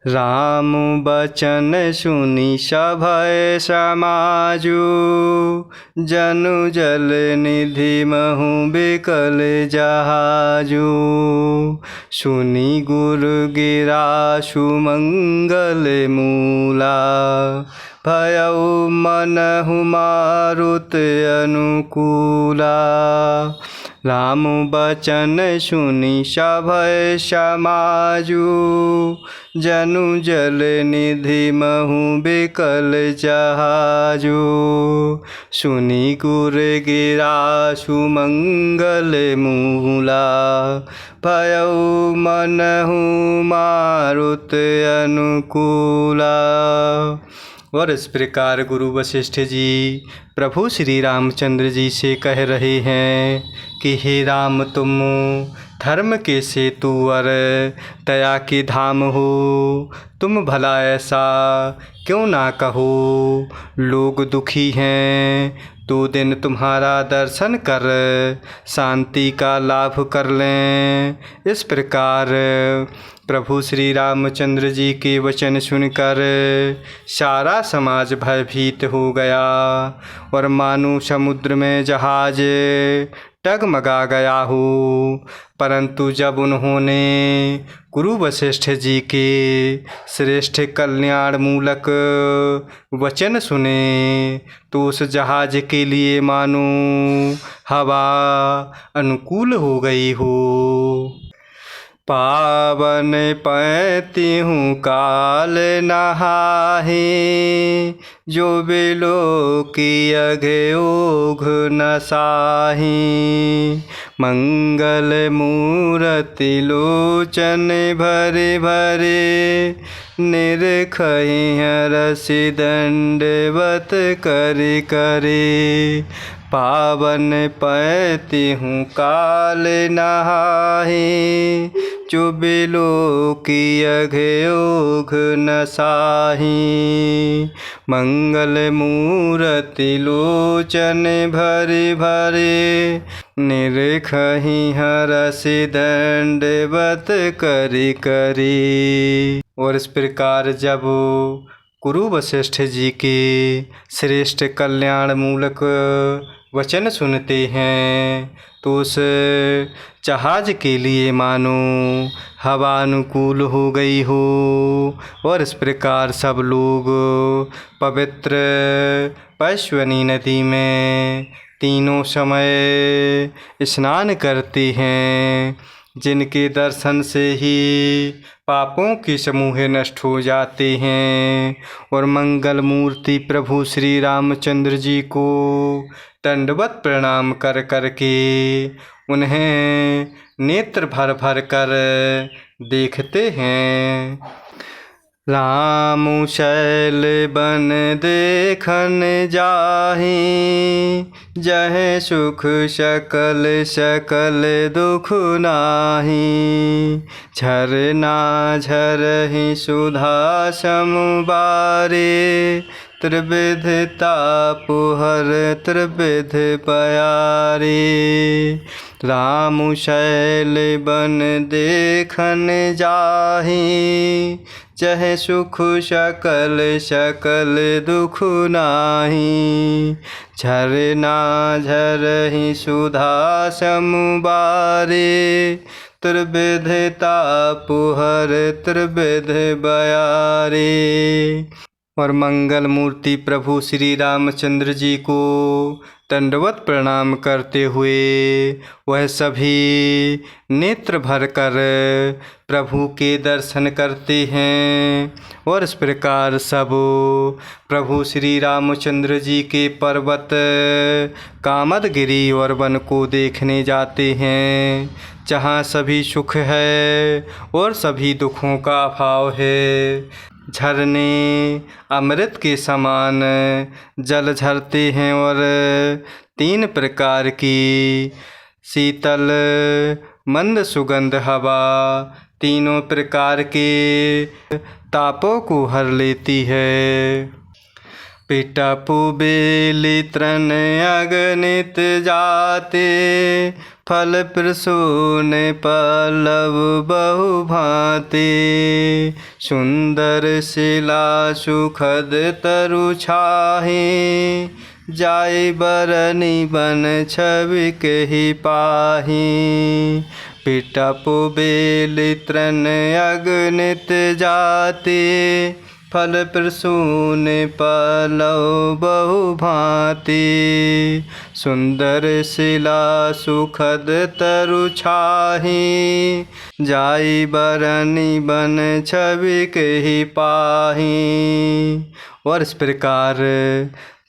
राम बचन सुनि सभय समाजु। जनु जल निधि महु बिकल जहाजु। सुनि गुरु गिरा सुमंगल मूला। भयउ मनहु मारुत अनुकूला। राम बचन सुनि सभय समाजु। जनु जल निधि महु बिकल जहाजु। सुनि गुर गिरा सुमंगल मूला। भयउ मनहु मारुत अनुकूला। और इस प्रकार गुरु वशिष्ठ जी प्रभु श्री रामचंद्र जी से कह रहे हैं कि हे राम, तुम धर्म के सेतु और दया के धाम हो। तुम भला ऐसा क्यों ना कहो। लोग दुखी हैं, 2 दिन तुम्हारा दर्शन कर शांति का लाभ कर लें। इस प्रकार प्रभु श्री रामचंद्र जी के वचन सुनकर सारा समाज भयभीत हो गया और मानो समुद्र में जहाज डगमगा गया हो। परंतु जब उन्होंने गुरु वशिष्ठ जी के श्रेष्ठ कल्याण मूलक वचन सुने तो उस जहाज के लिए मानो हवा अनुकूल हो गई हो। पावन पैतिहु काल नहाहि। जो बिलो की अघे ओघ न साहि। मंगल मूरति लोचन भरे भरे। निरखहि हरषि दंडवत करि करि। पावन पैतिहु काल नहाहि। जो बिलो की अघे ओघ न साहि। मंगल मूरति लोचन भरे भरे। निरखहि हरषि दंडवत करि करि। और इस प्रकार जब गुरु वशिष्ठ जी के श्रेष्ठ कल्याण मूलक वचन सुनते हैं तो उस जहाज के लिए मानो हवा अनुकूल हो गई हो। और इस प्रकार सब लोग पवित्र पैश्वनी नदी में तीनों समय स्नान करते हैं, जिनके दर्शन से ही पापों के समूह नष्ट हो जाते हैं। और मंगल मूर्ति प्रभु श्री रामचंद्र जी को दंडवत प्रणाम कर कर के उन्हें नेत्र भर भर कर देखते हैं। राम शैल बन देखन जाहि। जह सुख सकल सकल दुख नाही। झरना झरहि सुधा समुबारे। त्रिविध ताप हर त्रिविध प्यारे। राम शैल बन देखन जाहि। जह सुख सकल सकल दुख नाही। झरना झरहि सुधा समुबारे। त्रिविध ताप हर त्रिविध बयारे। और मंगल मूर्ति प्रभु श्री रामचंद्र जी को दंडवत प्रणाम करते हुए वह सभी नेत्र भरकर प्रभु के दर्शन करते हैं। और इस प्रकार सब प्रभु श्री रामचंद्र जी के पर्वत कामदगिरि और वन को देखने जाते हैं, जहाँ सभी सुख है और सभी दुखों का अभाव है। झरने अमृत के समान जल झरते हैं और 3 प्रकार की शीतल मंद सुगंध हवा तीनों प्रकार के तापों को हर लेती है। पिटपु बेली तृण अगणित जाते। फल प्रसून पल्लव बहु भांति। सुंदर शिला सुखद तरु छाहि, जाय बरनी बन छवि केहि पाहि। पिटप बेल तृण अगणित जाति, फल प्रसून पल्लव बहु भांति। सुंदर शिला सुखद तरु छाहि, जाय बरनी बन छवि केहि पाहि। और इस प्रकार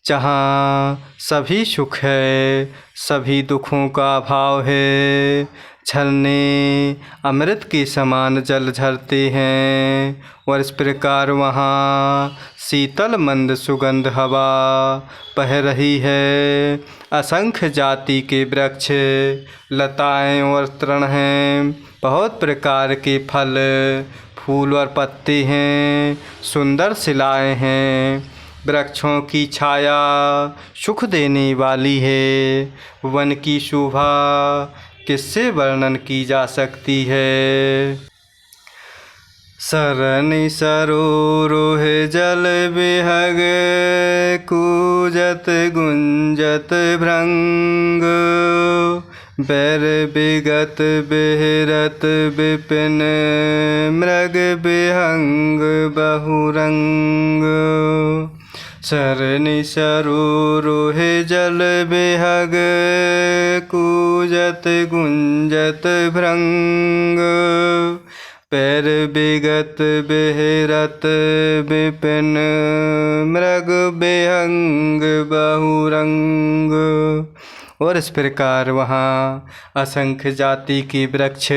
जहाँ सभी सुख है, सभी दुखों का अभाव है, झरने अमृत के समान जल झरते हैं। और इस प्रकार वहाँ शीतल मंद सुगंध हवा बह रही है। असंख्य जाति के वृक्ष, लताएं और तृण हैं। बहुत प्रकार के फल, फूल और पत्ते हैं। सुंदर शिलाएं हैं। वृक्षों की छाया सुख देने वाली है। वन की शोभा किससे वर्णन की जा सकती है। सरनि सरोरुह जल बिहग, कूजत गुंजत भृंग। बैर बिगत बिहरत विपिन, मृग बिहंग बहुरंग। सरनि सरोरुह जल बिहग, कूजत गुंजत भृंग। पैर बिगत बिहरत विपिन, मृग बिहंग बहुरंग। और इस प्रकार वहाँ असंख्य जाति के वृक्ष,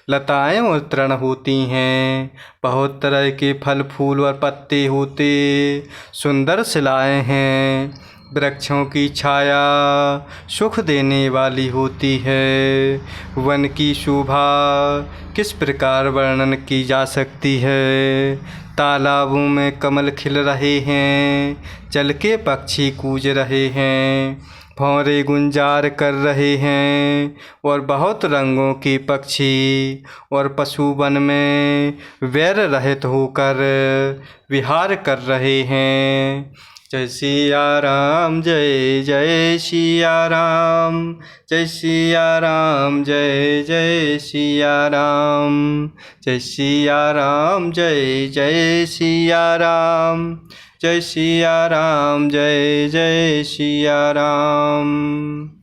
लताएं और तृण होती हैं। बहुत तरह के फल फूल और पत्ते होते। सुंदर शिलाएं हैं। वृक्षों की छाया सुख देने वाली होती है। वन की शोभा किस प्रकार वर्णन की जा सकती है। तालाबों में कमल खिल रहे हैं। जल के पक्षी कूज रहे हैं। भौरे गुंजार कर रहे हैं। और बहुत रंगों के पक्षी और पशु वन में वैर रहित होकर विहार कर रहे हैं। जय सिया राम, जय जय सिया राम। जय सिया राम, जय जय सिया राम। जय सिया राम, जय जय सिया राम। जय सिया राम, जय जय सिया राम।